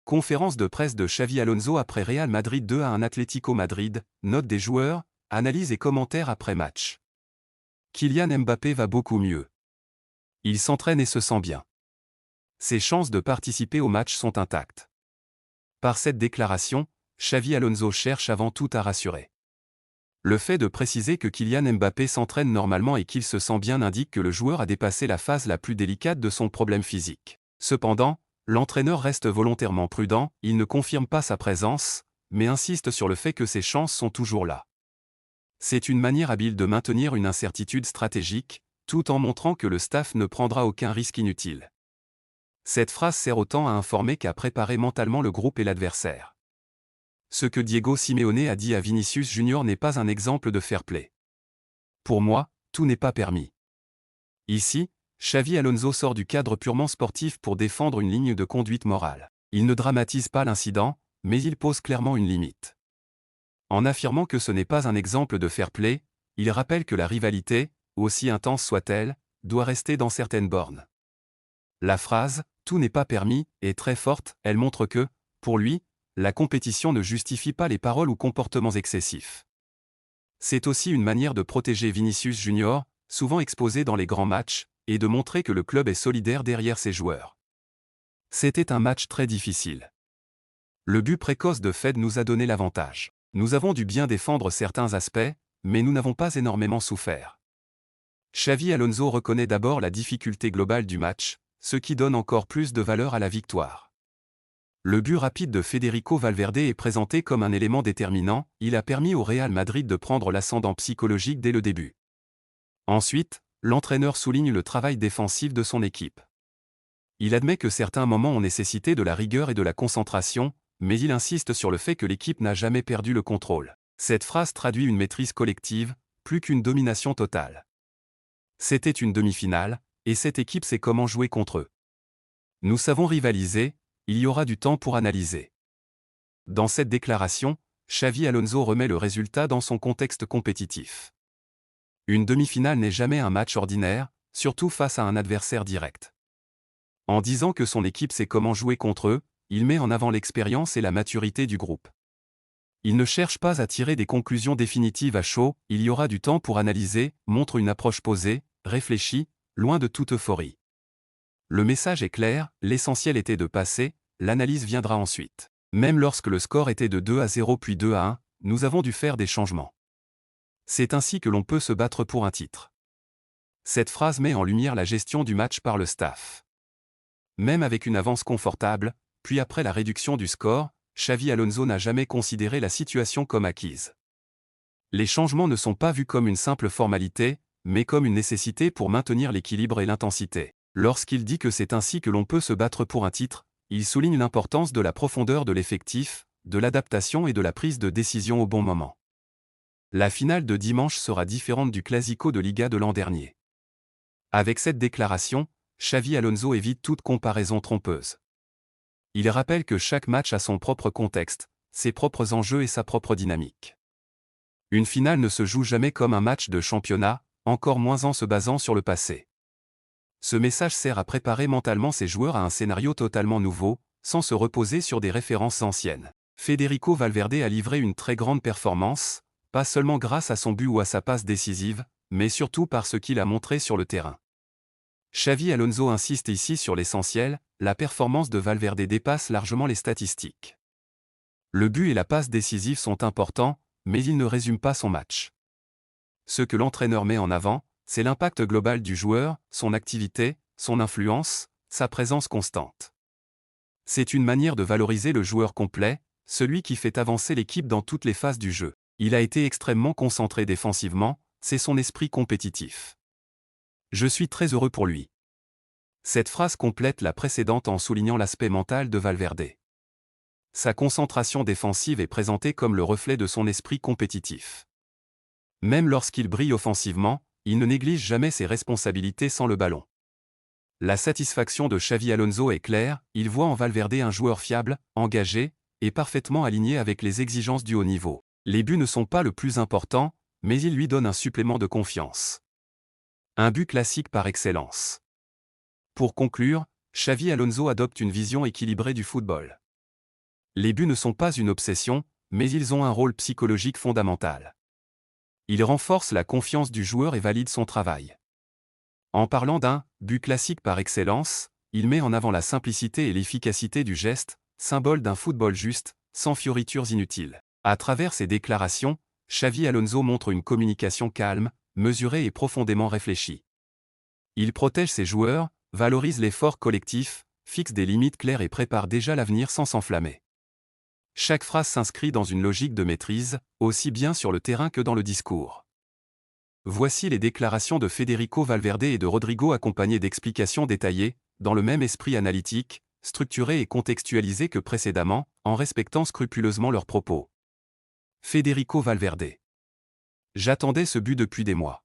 Conférence de presse de Xavi Alonso après Real Madrid 2-1 Atlético Madrid, note des joueurs, analyse et commentaires après match. Kylian Mbappé va beaucoup mieux. Il s'entraîne et se sent bien. Ses chances de participer au match sont intactes. Par cette déclaration, Xavi Alonso cherche avant tout à rassurer. Le fait de préciser que Kylian Mbappé s'entraîne normalement et qu'il se sent bien indique que le joueur a dépassé la phase la plus délicate de son problème physique. Cependant, l'entraîneur reste volontairement prudent, il ne confirme pas sa présence, mais insiste sur le fait que ses chances sont toujours là. C'est une manière habile de maintenir une incertitude stratégique, tout en montrant que le staff ne prendra aucun risque inutile. Cette phrase sert autant à informer qu'à préparer mentalement le groupe et l'adversaire. Ce que Diego Simeone a dit à Vinicius Junior n'est pas un exemple de fair play. Pour moi, tout n'est pas permis. Ici, Xavi Alonso sort du cadre purement sportif pour défendre une ligne de conduite morale. Il ne dramatise pas l'incident, mais il pose clairement une limite. En affirmant que ce n'est pas un exemple de fair play, il rappelle que la rivalité, aussi intense soit-elle, doit rester dans certaines bornes. La phrase « tout n'est pas permis » est très forte, elle montre que, pour lui, la compétition ne justifie pas les paroles ou comportements excessifs. C'est aussi une manière de protéger Vinicius Junior, souvent exposé dans les grands matchs, et de montrer que le club est solidaire derrière ses joueurs. C'était un match très difficile. Le but précoce de Fed nous a donné l'avantage. Nous avons dû bien défendre certains aspects, mais nous n'avons pas énormément souffert. Xavi Alonso reconnaît d'abord la difficulté globale du match, ce qui donne encore plus de valeur à la victoire. Le but rapide de Federico Valverde est présenté comme un élément déterminant, il a permis au Real Madrid de prendre l'ascendant psychologique dès le début. Ensuite, l'entraîneur souligne le travail défensif de son équipe. Il admet que certains moments ont nécessité de la rigueur et de la concentration, mais il insiste sur le fait que l'équipe n'a jamais perdu le contrôle. Cette phrase traduit une maîtrise collective, plus qu'une domination totale. C'était une demi-finale, et cette équipe sait comment jouer contre eux. Nous savons rivaliser, il y aura du temps pour analyser. Dans cette déclaration, Xavi Alonso remet le résultat dans son contexte compétitif. Une demi-finale n'est jamais un match ordinaire, surtout face à un adversaire direct. En disant que son équipe sait comment jouer contre eux, il met en avant l'expérience et la maturité du groupe. Il ne cherche pas à tirer des conclusions définitives à chaud, il y aura du temps pour analyser, montre une approche posée, réfléchie, loin de toute euphorie. Le message est clair, l'essentiel était de passer, l'analyse viendra ensuite. Même lorsque le score était de 2-0 puis 2-1, nous avons dû faire des changements. C'est ainsi que l'on peut se battre pour un titre. Cette phrase met en lumière la gestion du match par le staff. Même avec une avance confortable, puis après la réduction du score, Xavi Alonso n'a jamais considéré la situation comme acquise. Les changements ne sont pas vus comme une simple formalité, mais comme une nécessité pour maintenir l'équilibre et l'intensité. Lorsqu'il dit que c'est ainsi que l'on peut se battre pour un titre, il souligne l'importance de la profondeur de l'effectif, de l'adaptation et de la prise de décision au bon moment. La finale de dimanche sera différente du Clasico de Liga de l'an dernier. Avec cette déclaration, Xavi Alonso évite toute comparaison trompeuse. Il rappelle que chaque match a son propre contexte, ses propres enjeux et sa propre dynamique. Une finale ne se joue jamais comme un match de championnat, encore moins en se basant sur le passé. Ce message sert à préparer mentalement ses joueurs à un scénario totalement nouveau, sans se reposer sur des références anciennes. Federico Valverde a livré une très grande performance, pas seulement grâce à son but ou à sa passe décisive, mais surtout par ce qu'il a montré sur le terrain. Xavi Alonso insiste ici sur l'essentiel, la performance de Valverde dépasse largement les statistiques. Le but et la passe décisive sont importants, mais ils ne résument pas son match. Ce que l'entraîneur met en avant, c'est l'impact global du joueur, son activité, son influence, sa présence constante. C'est une manière de valoriser le joueur complet, celui qui fait avancer l'équipe dans toutes les phases du jeu. Il a été extrêmement concentré défensivement, c'est son esprit compétitif. Je suis très heureux pour lui. Cette phrase complète la précédente en soulignant l'aspect mental de Valverde. Sa concentration défensive est présentée comme le reflet de son esprit compétitif. Même lorsqu'il brille offensivement, il ne néglige jamais ses responsabilités sans le ballon. La satisfaction de Xavi Alonso est claire, il voit en Valverde un joueur fiable, engagé, et parfaitement aligné avec les exigences du haut niveau. Les buts ne sont pas le plus important, mais ils lui donnent un supplément de confiance. Un but classique par excellence. Pour conclure, Xavi Alonso adopte une vision équilibrée du football. Les buts ne sont pas une obsession, mais ils ont un rôle psychologique fondamental. Ils renforcent la confiance du joueur et valident son travail. En parlant d'un « but classique par excellence », il met en avant la simplicité et l'efficacité du geste, symbole d'un football juste, sans fioritures inutiles. À travers ses déclarations, Xavi Alonso montre une communication calme, mesurée et profondément réfléchie. Il protège ses joueurs, valorise l'effort collectif, fixe des limites claires et prépare déjà l'avenir sans s'enflammer. Chaque phrase s'inscrit dans une logique de maîtrise, aussi bien sur le terrain que dans le discours. Voici les déclarations de Federico Valverde et de Rodrigo accompagnées d'explications détaillées, dans le même esprit analytique, structuré et contextualisé que précédemment, en respectant scrupuleusement leurs propos. Federico Valverde. J'attendais ce but depuis des mois.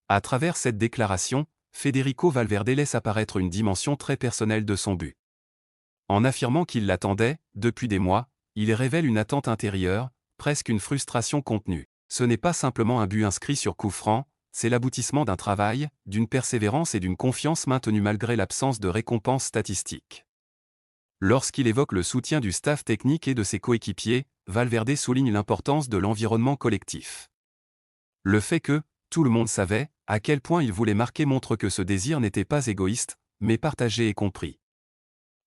À travers cette déclaration, Federico Valverde laisse apparaître une dimension très personnelle de son but. En affirmant qu'il l'attendait, depuis des mois, il révèle une attente intérieure, presque une frustration contenue. Ce n'est pas simplement un but inscrit sur coup franc, c'est l'aboutissement d'un travail, d'une persévérance et d'une confiance maintenue malgré l'absence de récompenses statistiques. Lorsqu'il évoque le soutien du staff technique et de ses coéquipiers, Valverde souligne l'importance de l'environnement collectif. Le fait que, tout le monde savait, à quel point il voulait marquer montre que ce désir n'était pas égoïste, mais partagé et compris.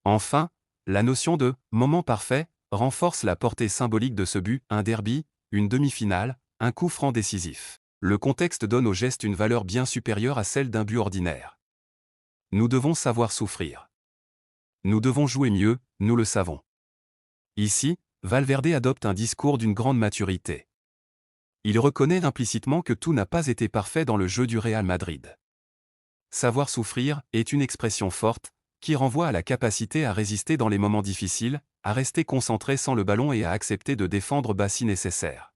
Enfin, la notion de « moment parfait » renforce la portée symbolique de ce but, un derby, une demi-finale, un coup franc décisif. Le contexte donne au geste une valeur bien supérieure à celle d'un but ordinaire. Nous devons savoir souffrir. Nous devons jouer mieux, nous le savons. Ici, Valverde adopte un discours d'une grande maturité. Il reconnaît implicitement que tout n'a pas été parfait dans le jeu du Real Madrid. Savoir souffrir est une expression forte, qui renvoie à la capacité à résister dans les moments difficiles, à rester concentré sans le ballon et à accepter de défendre bas si nécessaire.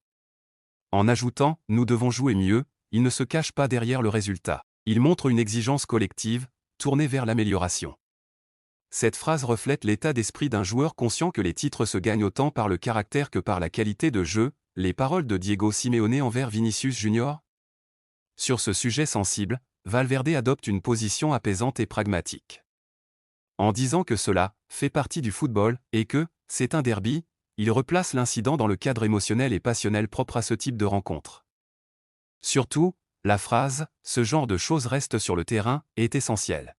En ajoutant « nous devons jouer mieux », il ne se cache pas derrière le résultat. Il montre une exigence collective, tournée vers l'amélioration. Cette phrase reflète l'état d'esprit d'un joueur conscient que les titres se gagnent autant par le caractère que par la qualité de jeu, les paroles de Diego Simeone envers Vinicius Junior. Sur ce sujet sensible, Valverde adopte une position apaisante et pragmatique. En disant que cela fait partie du football et que c'est un derby, il replace l'incident dans le cadre émotionnel et passionnel propre à ce type de rencontre. Surtout, la phrase « ce genre de choses reste sur le terrain » est essentielle.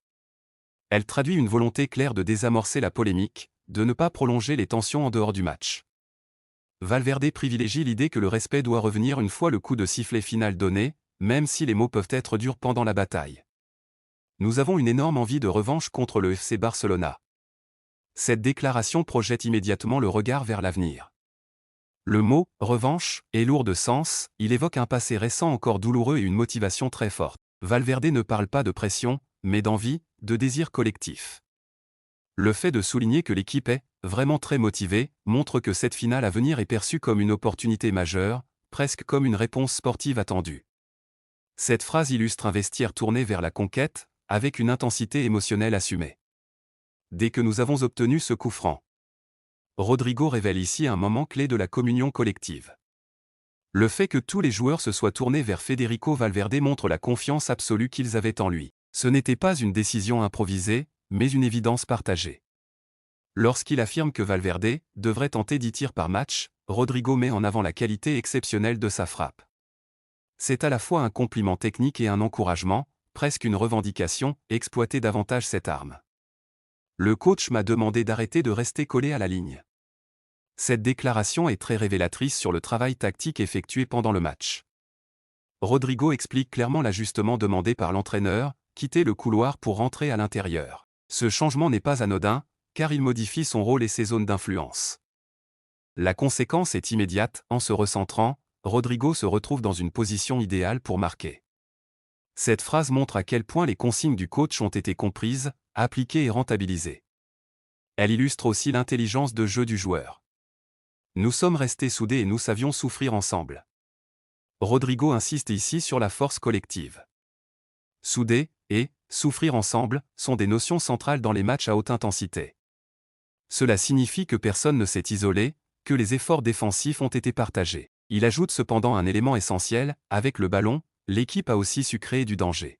Elle traduit une volonté claire de désamorcer la polémique, de ne pas prolonger les tensions en dehors du match. Valverde privilégie l'idée que le respect doit revenir une fois le coup de sifflet final donné, même si les mots peuvent être durs pendant la bataille. Nous avons une énorme envie de revanche contre le FC Barcelona. Cette déclaration projette immédiatement le regard vers l'avenir. Le mot « revanche » est lourd de sens, il évoque un passé récent encore douloureux et une motivation très forte. Valverde ne parle pas de pression, mais d'envie, de désir collectif. Le fait de souligner que l'équipe est vraiment très motivée montre que cette finale à venir est perçue comme une opportunité majeure, presque comme une réponse sportive attendue. Cette phrase illustre un vestiaire tourné vers la conquête, avec une intensité émotionnelle assumée. Dès que nous avons obtenu ce coup franc, Rodrigo révèle ici un moment clé de la communion collective. Le fait que tous les joueurs se soient tournés vers Federico Valverde montre la confiance absolue qu'ils avaient en lui. Ce n'était pas une décision improvisée, mais une évidence partagée. Lorsqu'il affirme que Valverde devrait tenter 10 tirs par match, Rodrigo met en avant la qualité exceptionnelle de sa frappe. C'est à la fois un compliment technique et un encouragement, presque une revendication, exploiter davantage cette arme. Le coach m'a demandé d'arrêter de rester collé à la ligne. Cette déclaration est très révélatrice sur le travail tactique effectué pendant le match. Rodrigo explique clairement l'ajustement demandé par l'entraîneur, quitter le couloir pour rentrer à l'intérieur. Ce changement n'est pas anodin, car il modifie son rôle et ses zones d'influence. La conséquence est immédiate, en se recentrant, Rodrigo se retrouve dans une position idéale pour marquer. Cette phrase montre à quel point les consignes du coach ont été comprises, appliquées et rentabilisées. Elle illustre aussi l'intelligence de jeu du joueur. Nous sommes restés soudés et nous savions souffrir ensemble. Rodrigo insiste ici sur la force collective. Soudés et souffrir ensemble sont des notions centrales dans les matchs à haute intensité. Cela signifie que personne ne s'est isolé, que les efforts défensifs ont été partagés. Il ajoute cependant un élément essentiel, avec le ballon, l'équipe a aussi su créer du danger.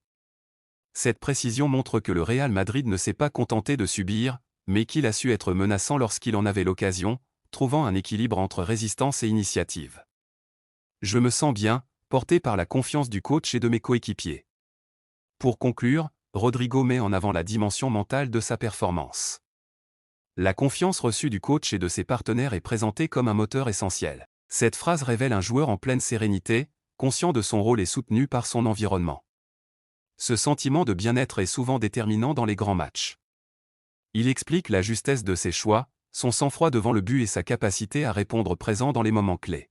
Cette précision montre que le Real Madrid ne s'est pas contenté de subir, mais qu'il a su être menaçant lorsqu'il en avait l'occasion, trouvant un équilibre entre résistance et initiative. Je me sens bien, porté par la confiance du coach et de mes coéquipiers. Pour conclure, Rodrigo met en avant la dimension mentale de sa performance. La confiance reçue du coach et de ses partenaires est présentée comme un moteur essentiel. Cette phrase révèle un joueur en pleine sérénité, conscient de son rôle et soutenu par son environnement. Ce sentiment de bien-être est souvent déterminant dans les grands matchs. Il explique la justesse de ses choix, son sang-froid devant le but et sa capacité à répondre présent dans les moments clés.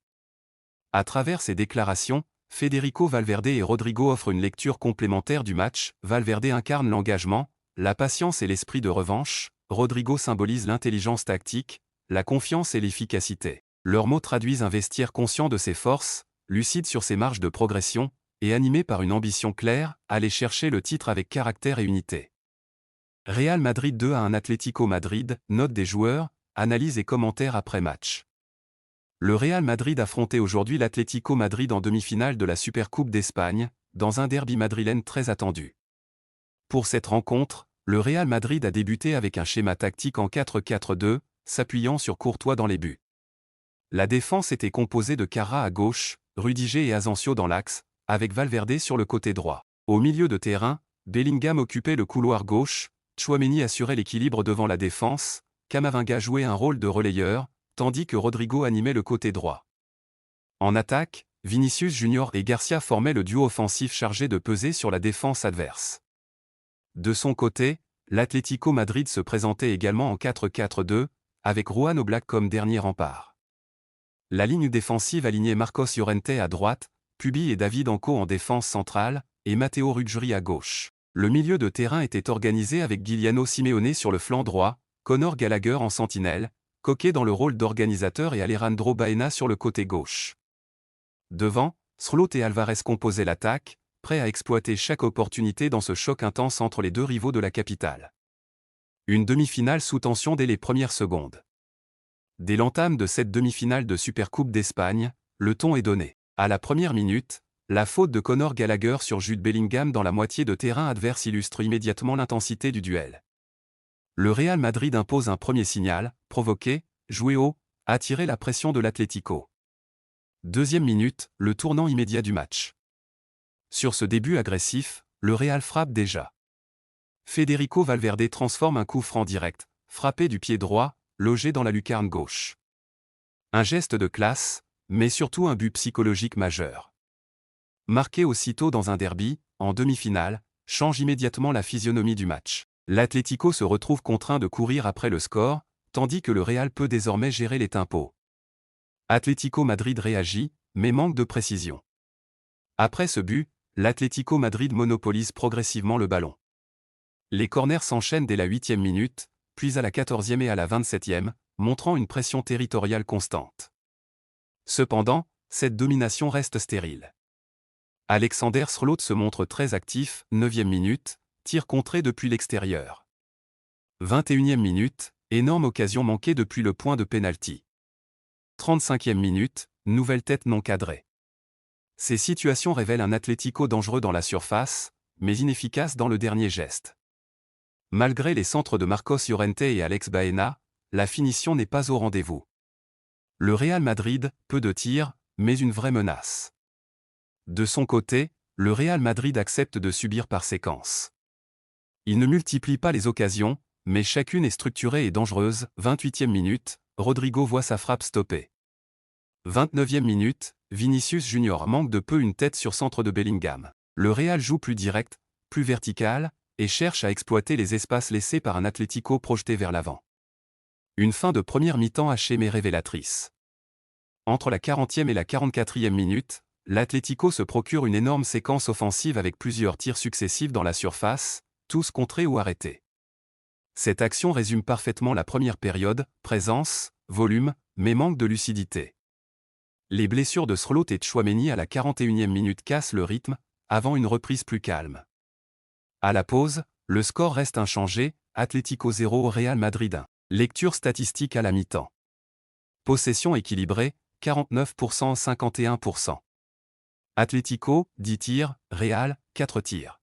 À travers ses déclarations, Federico Valverde et Rodrigo offrent une lecture complémentaire du match. Valverde incarne l'engagement, la patience et l'esprit de revanche, Rodrigo symbolise l'intelligence tactique, la confiance et l'efficacité. Leurs mots traduisent un vestiaire conscient de ses forces, lucide sur ses marges de progression, et animé par une ambition claire, aller chercher le titre avec caractère et unité. Real Madrid 2 à 1 Atlético Madrid, note des joueurs, analyse et commentaires après match. Le Real Madrid affrontait aujourd'hui l'Atlético Madrid en demi-finale de la Supercoupe d'Espagne, dans un derby madrilène très attendu. Pour cette rencontre, le Real Madrid a débuté avec un schéma tactique en 4-4-2, s'appuyant sur Courtois dans les buts. La défense était composée de Carra à gauche, Rudiger et Asensio dans l'axe, avec Valverde sur le côté droit. Au milieu de terrain, Bellingham occupait le couloir gauche, Tchouaméni assurait l'équilibre devant la défense, Camavinga jouait un rôle de relayeur, tandis que Rodrigo animait le côté droit. En attaque, Vinicius Junior et Garcia formaient le duo offensif chargé de peser sur la défense adverse. De son côté, l'Atlético Madrid se présentait également en 4-4-2, avec Juan Oblak comme dernier rempart. La ligne défensive alignait Marcos Llorente à droite, Pubi et David Anco en défense centrale, et Matteo Ruggieri à gauche. Le milieu de terrain était organisé avec Giuliano Simeone sur le flanc droit, Conor Gallagher en sentinelle, Koke dans le rôle d'organisateur et Alejandro Baena sur le côté gauche. Devant, Srloth et Alvarez composaient l'attaque, prêts à exploiter chaque opportunité dans ce choc intense entre les deux rivaux de la capitale. Une demi-finale sous tension dès les premières secondes. Dès l'entame de cette demi-finale de Supercoupe d'Espagne, le ton est donné. À la première minute, la faute de Conor Gallagher sur Jude Bellingham dans la moitié de terrain adverse illustre immédiatement l'intensité du duel. Le Real Madrid impose un premier signal, provoquer, jouer haut, attirer la pression de l'Atlético. Deuxième minute, le tournant immédiat du match. Sur ce début agressif, le Real frappe déjà. Federico Valverde transforme un coup franc direct, frappé du pied droit, logé dans la lucarne gauche. Un geste de classe, mais surtout un but psychologique majeur. Marqué aussitôt dans un derby, en demi-finale, change immédiatement la physionomie du match. L'Atlético se retrouve contraint de courir après le score, tandis que le Real peut désormais gérer les tempos. Atlético Madrid réagit, mais manque de précision. Après ce but, l'Atlético Madrid monopolise progressivement le ballon. Les corners s'enchaînent dès la 8e minute, puis à la 14e et à la 27e, montrant une pression territoriale constante. Cependant, cette domination reste stérile. Alexander Srloth se montre très actif, 9e minute, tir contré depuis l'extérieur. 21e minute, énorme occasion manquée depuis le point de pénalty. 35e minute, nouvelle tête non cadrée. Ces situations révèlent un Atlético dangereux dans la surface, mais inefficace dans le dernier geste. Malgré les centres de Marcos Llorente et Alex Baena, la finition n'est pas au rendez-vous. Le Real Madrid, peu de tirs, mais une vraie menace. De son côté, le Real Madrid accepte de subir par séquence. Il ne multiplie pas les occasions, mais chacune est structurée et dangereuse. 28e minute, Rodrigo voit sa frappe stoppée. 29e minute, Vinicius Junior manque de peu une tête sur centre de Bellingham. Le Real joue plus direct, plus vertical, et cherche à exploiter les espaces laissés par un Atlético projeté vers l'avant. Une fin de première mi-temps hachée mais révélatrice. Entre la 40e et la 44e minute, l'Atlético se procure une énorme séquence offensive avec plusieurs tirs successifs dans la surface, tous contrés ou arrêtés. Cette action résume parfaitement la première période, présence, volume, mais manque de lucidité. Les blessures de Srloth et Tchouaméni à la 41e minute cassent le rythme, avant une reprise plus calme. À la pause, le score reste inchangé, Atlético 0 au Real Madrid 1. Lecture statistique à la mi-temps. Possession équilibrée, 49% 51%. Atlético, 10 tirs, Real, 4 tirs.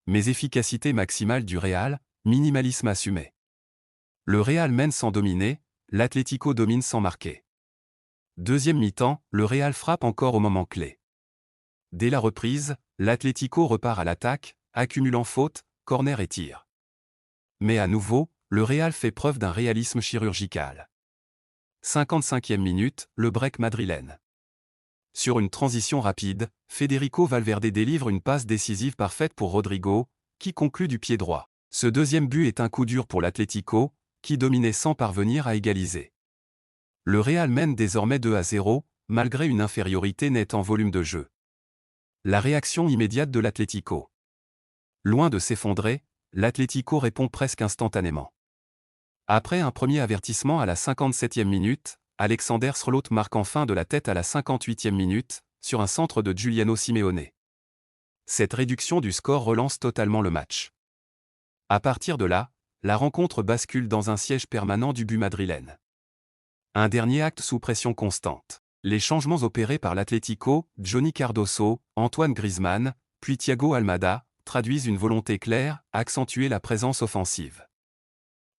Mais efficacité maximale du Real, minimalisme assumé. Le Real mène sans dominer, l'Atlético domine sans marquer. Deuxième mi-temps, le Real frappe encore au moment clé. Dès la reprise, l'Atlético repart à l'attaque, accumulant fautes, corners et tirs. Mais à nouveau, le Real fait preuve d'un réalisme chirurgical. 55e minute, le break madrilène. Sur une transition rapide, Federico Valverde délivre une passe décisive parfaite pour Rodrigo, qui conclut du pied droit. Ce deuxième but est un coup dur pour l'Atlético, qui dominait sans parvenir à égaliser. Le Real mène désormais 2-0, malgré une infériorité nette en volume de jeu. La réaction immédiate de l'Atlético. Loin de s'effondrer, l'Atlético répond presque instantanément. Après un premier avertissement à la 57e minute, Alexander Srloth marque enfin de la tête à la 58e minute, sur un centre de Giuliano Simeone. Cette réduction du score relance totalement le match. À partir de là, la rencontre bascule dans un siège permanent du but madrilène. Un dernier acte sous pression constante. Les changements opérés par l'Atlético, Johnny Cardoso, Antoine Griezmann, puis Thiago Almada, traduisent une volonté claire, accentuer la présence offensive.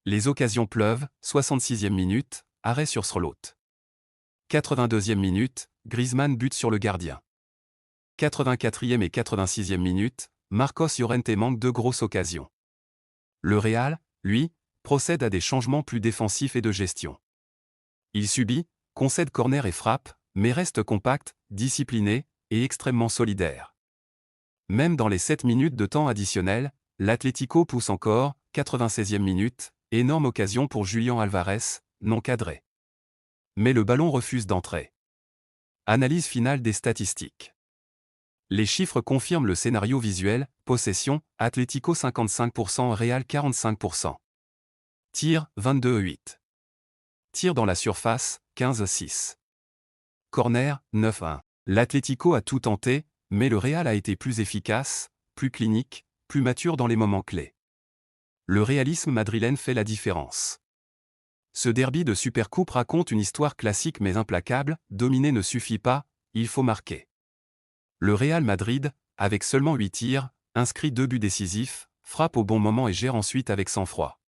Les occasions pleuvent, 66e minute, arrêt sur Srloth. 82e minute, Griezmann bute sur le gardien. 84e et 86e minute, Marcos Llorente manque deux grosses occasions. Le Real, lui, procède à des changements plus défensifs et de gestion. Il subit, concède corner et frappe, mais reste compact, discipliné, et extrêmement solidaire. Même dans les 7 minutes de temps additionnel, l'Atlético pousse encore, 96e minute, énorme occasion pour Julián Alvarez, non cadré. Mais le ballon refuse d'entrer. Analyse finale des statistiques. Les chiffres confirment le scénario visuel, possession, Atlético 55%, Real 45%. Tir, 22-8. Tir dans la surface, 15-6. Corner, 9-1. L'Atlético a tout tenté, mais le Real a été plus efficace, plus clinique, plus mature dans les moments clés. Le réalisme madrilène fait la différence. Ce derby de Supercoupe raconte une histoire classique mais implacable, dominer ne suffit pas, il faut marquer. Le Real Madrid, avec seulement 8 tirs, inscrit 2 buts décisifs, frappe au bon moment et gère ensuite avec sang-froid.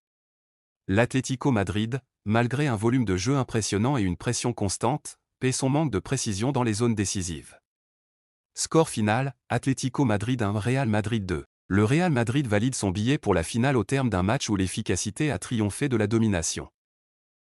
L'Atlético Madrid, malgré un volume de jeu impressionnant et une pression constante, paie son manque de précision dans les zones décisives. Score final, Atlético Madrid 1, Real Madrid 2. Le Real Madrid valide son billet pour la finale au terme d'un match où l'efficacité a triomphé de la domination.